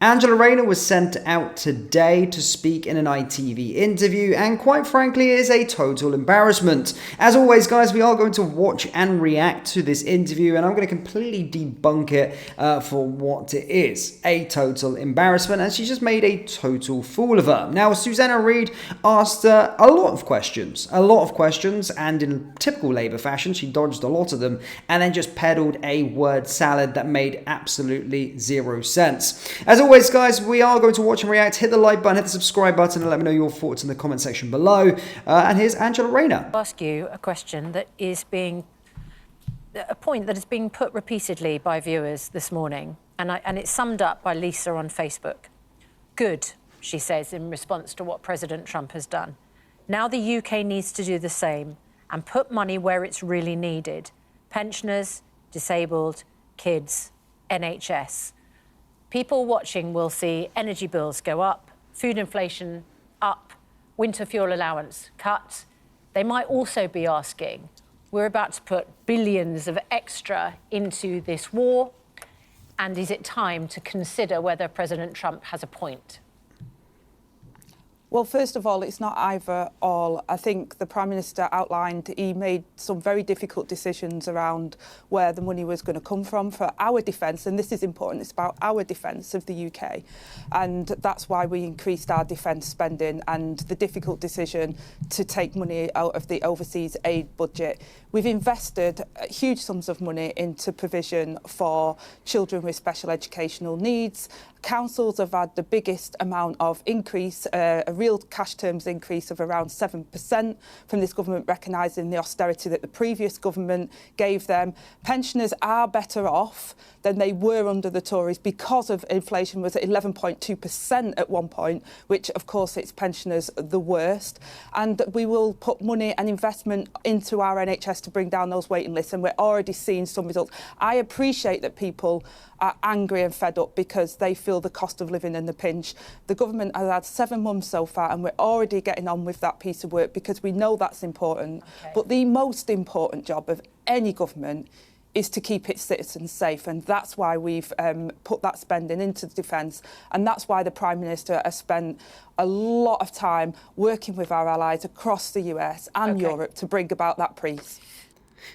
Angela Rayner was sent out today to speak in an ITV interview, and quite frankly, it is a total embarrassment. As always, guys, we are going to watch and react to this interview, and I'm going to completely debunk it for what it is. A total embarrassment, and she just made a total fool of her. Now, Susanna Reid asked a lot of questions, and in typical Labour fashion, she dodged a lot of them, and then just peddled a word salad that made absolutely zero sense. As always, guys, we are going to watch and react. Hit the like button, hit the subscribe button, and let me know your thoughts in the comment section below. And here's Angela Rayner. I'll ask you a question that is a point that is being put repeatedly by viewers this morning, and it's summed up by Lisa on Facebook. Good, she says, in response to what President Trump has done. Now the UK needs to do the same and put money where it's really needed. Pensioners, disabled, kids, NHS. People watching will see energy bills go up, food inflation up, winter fuel allowance cut. They might also be asking, we're about to put billions of extra into this war, and is it time to consider whether President Trump has a point? Well, first of all, it's not either or. I think the Prime Minister outlined he made some very difficult decisions around where the money was going to come from for our defence, and this is important, it's about our defence of the UK. And that's why we increased our defence spending and the difficult decision to take money out of the overseas aid budget. We've invested huge sums of money into provision for children with special educational needs. Councils have had the biggest amount of increase, a real cash terms increase of around 7% from this government, recognising the austerity that the previous government gave them. Pensioners are better off than they were under the Tories because of inflation was at 11.2% at one point, which of course hits pensioners the worst. And we will put money and investment into our NHS to bring down those waiting lists, and we're already seeing some results. I appreciate that people are angry and fed up because they feel the cost of living in the pinch. The government has had 7 months so far, and we're already getting on with that piece of work because we know that's important. Okay. But the most important job of any government is to keep its citizens safe, and that's why we've put that spending into defence, and that's why the Prime Minister has spent a lot of time working with our allies across the US and Europe to bring about that peace.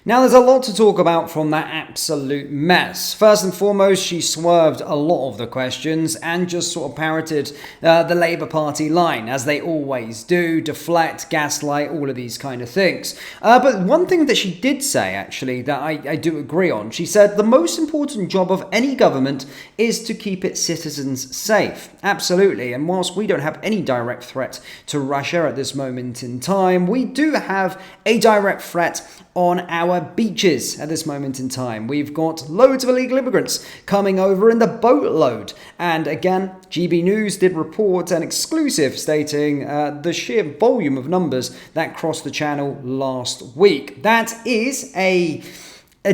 Now, there's a lot to talk about from that absolute mess. First and foremost, she swerved a lot of the questions and just sort of parroted the Labour Party line, as they always do, deflect, gaslight, all of these kind of things. But one thing that she did say, actually, that I do agree on, she said the most important job of any government is to keep its citizens safe. Absolutely. And whilst we don't have any direct threat to Russia at this moment in time, we do have a direct threat on our beaches at this moment in time. We've got loads of illegal immigrants coming over in the boatload. And again, GB News did report an exclusive stating the sheer volume of numbers that crossed the channel last week. That is a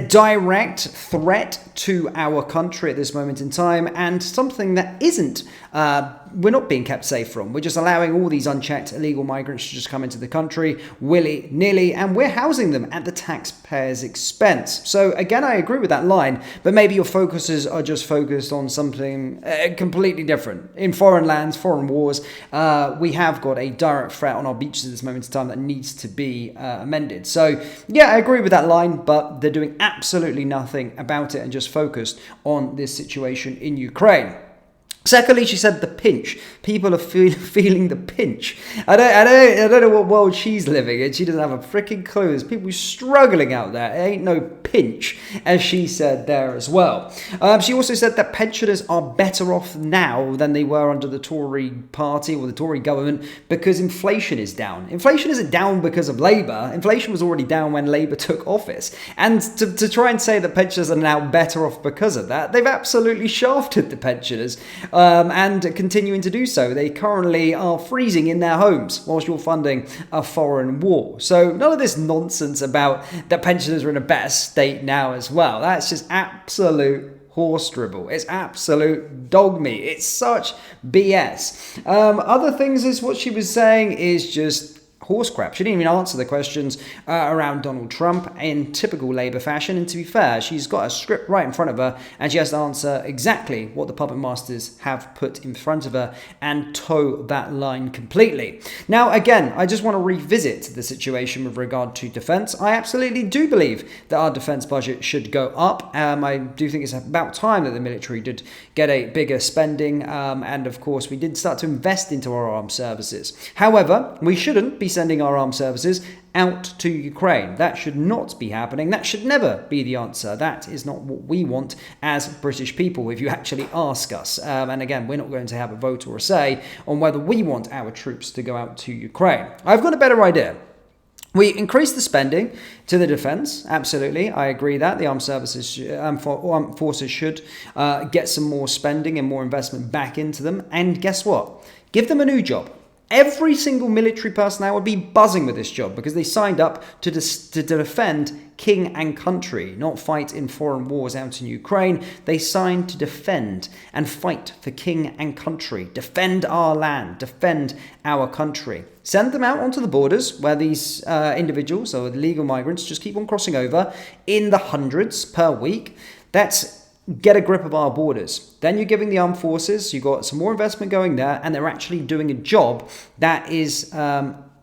direct threat to our country at this moment in time, and something that we're not being kept safe from. We're just allowing all these unchecked illegal migrants to just come into the country willy-nilly, and we're housing them at the taxpayers' expense. So again, I agree with that line, but maybe your focuses are just focused on something completely different. In foreign lands, foreign wars, we have got a direct threat on our beaches at this moment in time that needs to be amended. So yeah, I agree with that line, but they're doing absolutely nothing about it and just focused on this situation in Ukraine. Secondly, she said the pinch. People are feeling the pinch. I don't know what world she's living in. She doesn't have a freaking clue. There's people struggling out there. It ain't no pinch, as she said there as well. She also said that pensioners are better off now than they were under the Tory party or the Tory government because inflation is down. Inflation isn't down because of Labour. Inflation was already down when Labour took office. And to try and say that pensioners are now better off because of that, they've absolutely shafted the pensioners. And continuing to do so. They currently are freezing in their homes whilst you're funding a foreign war. So none of this nonsense about that pensioners are in a better state now as well. That's just absolute horse dribble. It's absolute dog meat. It's such BS. Other things is what she was saying is just horse crap. She didn't even answer the questions around Donald Trump in typical Labour fashion. And to be fair, she's got a script right in front of her and she has to answer exactly what the puppet masters have put in front of her and toe that line completely. Now, again, I just want to revisit the situation with regard to defence. I absolutely do believe that our defence budget should go up. I do think it's about time that the military did get a bigger spending. And of course, we did start to invest into our armed services. However, we shouldn't be sending our armed services out to Ukraine. That should not be happening. That should never be the answer. That is not what we want as British people, if you actually ask us. And again, we're not going to have a vote or a say on whether we want our troops to go out to Ukraine. I've got a better idea. We increase the spending to the defence, absolutely. I agree that the armed forces should get some more spending and more investment back into them. And guess what? Give them a new job. Every single military personnel would be buzzing with this job because they signed up to defend king and country, not fight in foreign wars out in Ukraine. They signed to defend and fight for king and country, defend our land, defend our country. Send them out onto the borders where these individuals, or illegal migrants, just keep on crossing over in the hundreds per week. That's get a grip of our borders. Then you're giving the armed forces, you've got some more investment going there, and they're actually doing a job that is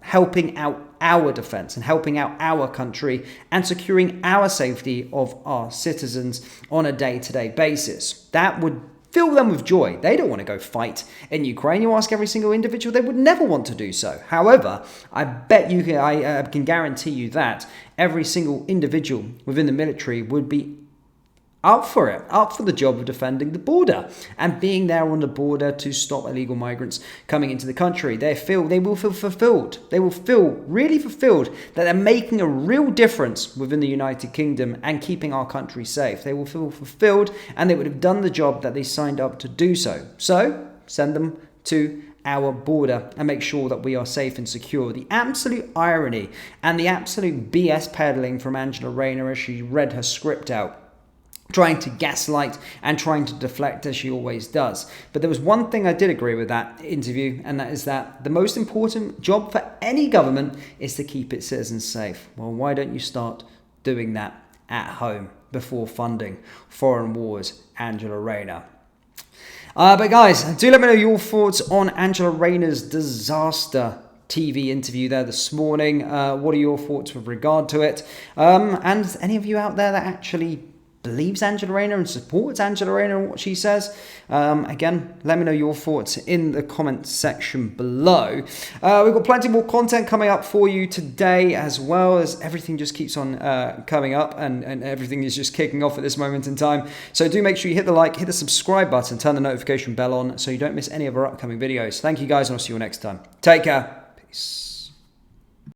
helping out our defence and helping out our country and securing our safety of our citizens on a day-to-day basis. That would fill them with joy. They don't want to go fight in Ukraine. You ask every single individual, they would never want to do so. However, I can guarantee you that every single individual within the military would be up for it, up for the job of defending the border and being there on the border to stop illegal migrants coming into the country. They will feel fulfilled. They will feel really fulfilled that they're making a real difference within the United Kingdom and keeping our country safe. They will feel fulfilled and they would have done the job that they signed up to do so. So send them to our border and make sure that we are safe and secure. The absolute irony and the absolute BS peddling from Angela Rayner as she read her script out, trying to gaslight and trying to deflect as she always does. But there was one thing I did agree with that interview, and that is that the most important job for any government is to keep its citizens safe. Well, why don't you start doing that at home before funding foreign wars, Angela Rayner? But guys, do let me know your thoughts on Angela Rayner's disaster TV interview there this morning. What are your thoughts with regard to it? And any of you out there that actually believes Angela Rayner and supports Angela Rayner and what she says? Again, let me know your thoughts in the comments section below. We've got plenty more content coming up for you today, as well as everything just keeps on coming up and everything is just kicking off at this moment in time. So do make sure you hit the like, hit the subscribe button, turn the notification bell on so you don't miss any of our upcoming videos. Thank you guys, and I'll see you all next time. Take care. Peace.